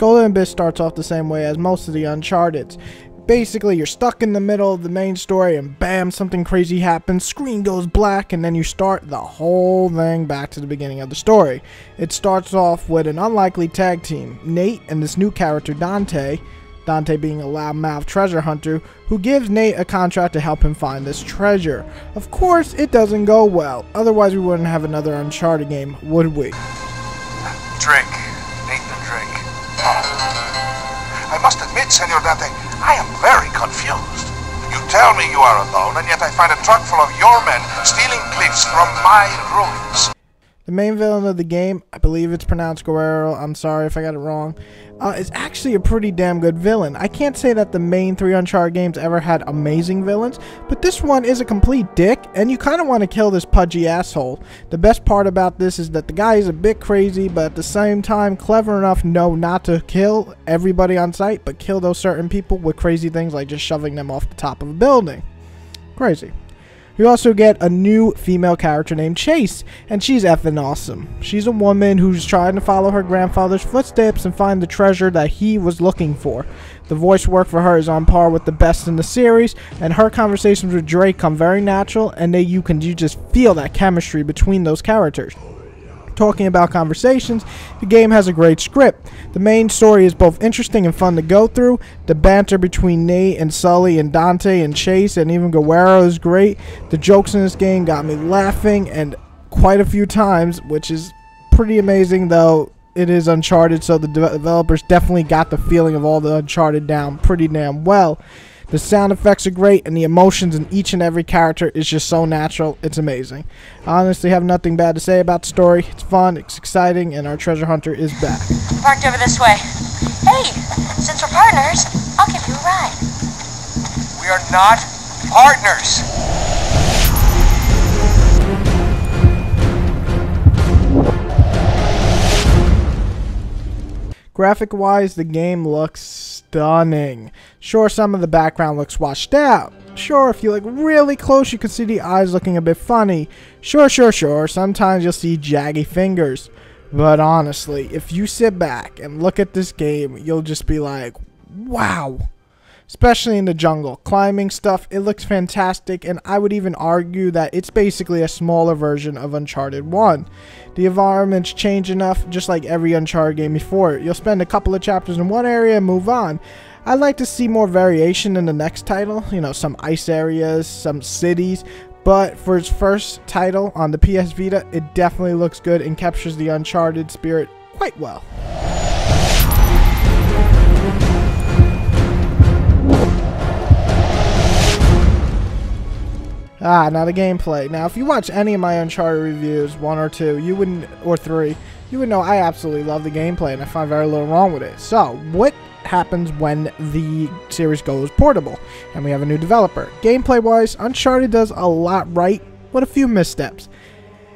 Golden Abyss starts off the same way as most of the Uncharted. Basically, you're stuck in the middle of the main story and bam, something crazy happens, screen goes black, and then you start the whole thing back to the beginning of the story. It starts off with an unlikely tag team, Nate and this new character Dante being a loudmouth treasure hunter who gives Nate a contract to help him find this treasure. Of course, it doesn't go well, otherwise we wouldn't have another Uncharted game, would we? Drake. Nathan Drake. I must admit, Senor Dante, I am very confused. You tell me you are alone, and yet I find a truck full of your men stealing cliffs from my ruins. The main villain of the game, I believe it's pronounced Guerrero, I'm sorry if I got it wrong, is actually a pretty damn good villain. I can't say that the main 3 Uncharted games ever had amazing villains, but this one is a complete dick, and you kind of want to kill this pudgy asshole. The best part about this is that the guy is a bit crazy, but at the same time clever enough not to kill everybody on sight, but kill those certain people with crazy things like just shoving them off the top of a building. Crazy. You also get a new female character named Chase, and she's effing awesome. She's a woman who's trying to follow her grandfather's footsteps and find the treasure that he was looking for. The voice work for her is on par with the best in the series, and her conversations with Drake come very natural, and you just feel that chemistry between those characters. Talking about conversations, the game has a great script. The main story is both interesting and fun to go through. The banter between Nate and Sully and Dante and Chase and even Guerrero is great. The jokes in this game got me laughing and quite a few times, which is pretty amazing, though it is Uncharted, so the developers definitely got the feeling of all the Uncharted down pretty damn well. The sound effects are great, and the emotions in each and every character is just so natural. It's amazing. I honestly have nothing bad to say about the story. It's fun, it's exciting, and our treasure hunter is back. Parked over this way. Hey, since we're partners, I'll give you a ride. We are not partners. Graphic-wise, the game looks stunning. Sure, some of the background looks washed out. Sure, if you look really close, you can see the eyes looking a bit funny. Sure, sometimes you'll see jaggy fingers. But honestly, if you sit back and look at this game, you'll just be like, wow. Especially in the jungle. Climbing stuff, it looks fantastic, and I would even argue that it's basically a smaller version of Uncharted 1. The environments change enough, just like every Uncharted game before. You'll spend a couple of chapters in one area and move on. I'd like to see more variation in the next title, you know, some ice areas, some cities, but for its first title on the PS Vita, it definitely looks good and captures the Uncharted spirit quite well. Now the gameplay. Now, if you watch any of my Uncharted reviews, 1 or 2, or 3, you would know I absolutely love the gameplay, and I find very little wrong with it. So, what happens when the series goes portable, and we have a new developer? Gameplay-wise, Uncharted does a lot right, with a few missteps.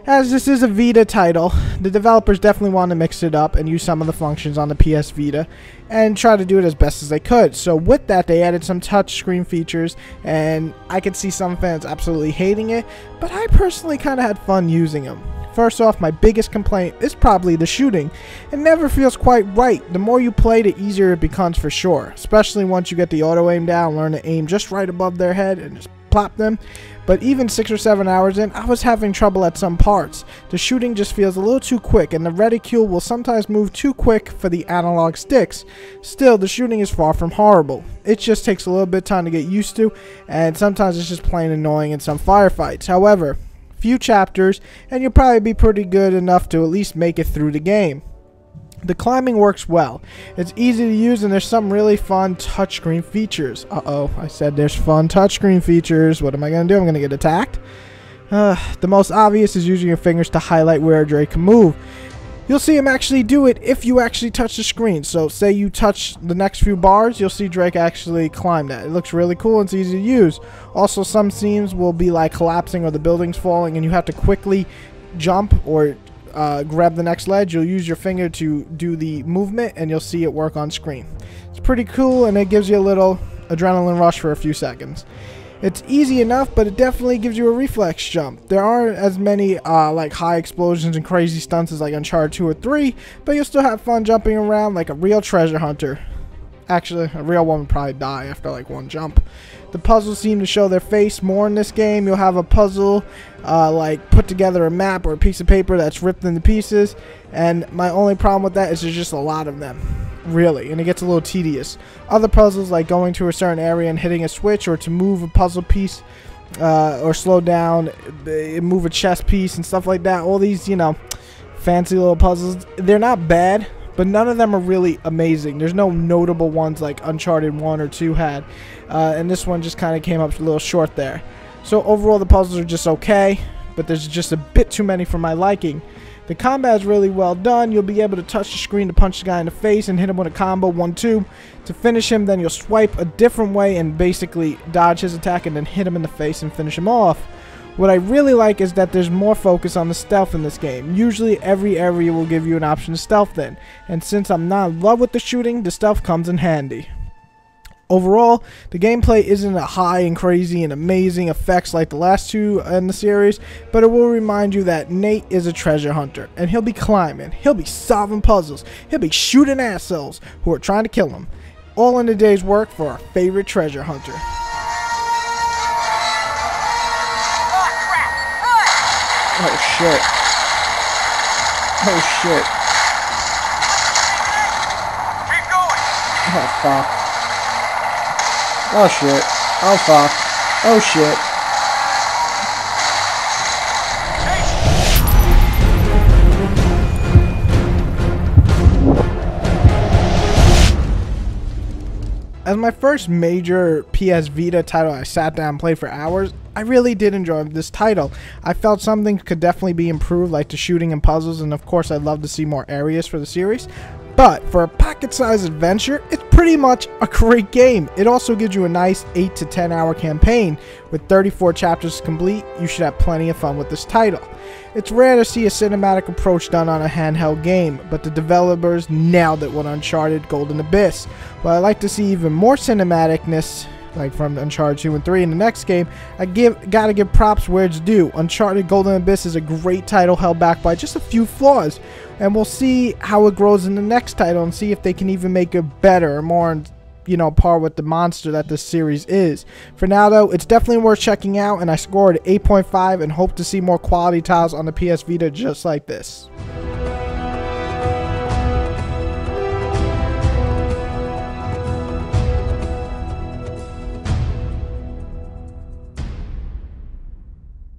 As this is a Vita title, the developers definitely want to mix it up and use some of the functions on the PS Vita and try to do it as best as they could. So with that, they added some touchscreen features, and I could see some fans absolutely hating it, but I personally kind of had fun using them. First off, my biggest complaint is probably the shooting. It never feels quite right. The more you play, the easier it becomes for sure, especially once you get the auto aim down, learn to aim just right above their head and just plop them. But even 6 or 7 hours in, I was having trouble at some parts. The shooting just feels a little too quick, and the reticule will sometimes move too quick for the analog sticks. Still, the shooting is far from horrible. It just takes a little bit of time to get used to, and sometimes it's just plain annoying in some firefights. However, few chapters, and you'll probably be pretty good enough to at least make it through the game. The climbing works well. It's easy to use, and there's some really fun touchscreen features. I said there's fun touchscreen features. What am I going to do? I'm going to get attacked? The most obvious is using your fingers to highlight where Drake can move. You'll see him actually do it if you actually touch the screen. So say you touch the next few bars, you'll see Drake actually climb that. It looks really cool and it's easy to use. Also, some scenes will be like collapsing or the building's falling, and you have to quickly jump or grab the next ledge. You'll use your finger to do the movement, and you'll see it work on screen. It's pretty cool, and it gives you a little adrenaline rush for a few seconds. It's easy enough, but it definitely gives you a reflex jump. There aren't as many like high explosions and crazy stunts as like Uncharted 2 or 3, but you'll still have fun jumping around like a real treasure hunter. Actually, a real one would probably die after like one jump. The puzzles seem to show their face more in this game. You'll have a puzzle like put together a map or a piece of paper that's ripped into pieces, and my only problem with that is there's just a lot of them, really, and it gets a little tedious. Other puzzles like going to a certain area and hitting a switch, or to move a puzzle piece or slow down, move a chess piece and stuff like that, all these, you know, fancy little puzzles, they're not bad, but none of them are really amazing. There's no notable ones like Uncharted 1 or 2 had, and this one just kind of came up a little short there. So overall the puzzles are just okay, but there's just a bit too many for my liking. The combat is really well done. You'll be able to touch the screen to punch the guy in the face and hit him with a combo 1-2. To finish him, then you'll swipe a different way and basically dodge his attack and then hit him in the face and finish him off. What I really like is that there's more focus on the stealth in this game. Usually every area will give you an option to stealth in, and since I'm not in love with the shooting, the stealth comes in handy. Overall, the gameplay isn't a high and crazy and amazing effects like the last two in the series, but it will remind you that Nate is a treasure hunter, and he'll be climbing, he'll be solving puzzles, he'll be shooting assholes who are trying to kill him, all in a day's work for our favorite treasure hunter. Oh shit. Oh shit. Keep going. Oh fuck. Oh shit. Oh fuck. Oh shit. As my first major PS Vita title I sat down and played for hours, I really did enjoy this title. I felt something could definitely be improved, like the shooting and puzzles, and of course I'd love to see more areas for the series. But for a pocket-sized adventure, it's pretty much a great game. It also gives you a nice 8 to 10 hour campaign. With 34 chapters complete, you should have plenty of fun with this title. It's rare to see a cinematic approach done on a handheld game, but the developers nailed it with Uncharted Golden Abyss. While I like to see even more cinematicness, like from Uncharted 2 and 3 in the next game, I gotta give props where it's due. Uncharted Golden Abyss is a great title held back by just a few flaws, and we'll see how it grows in the next title and see if they can even make it better or more, you know, par with the monster that this series is. For now though, it's definitely worth checking out, and I scored 8.5 and hope to see more quality titles on the PS Vita just like this.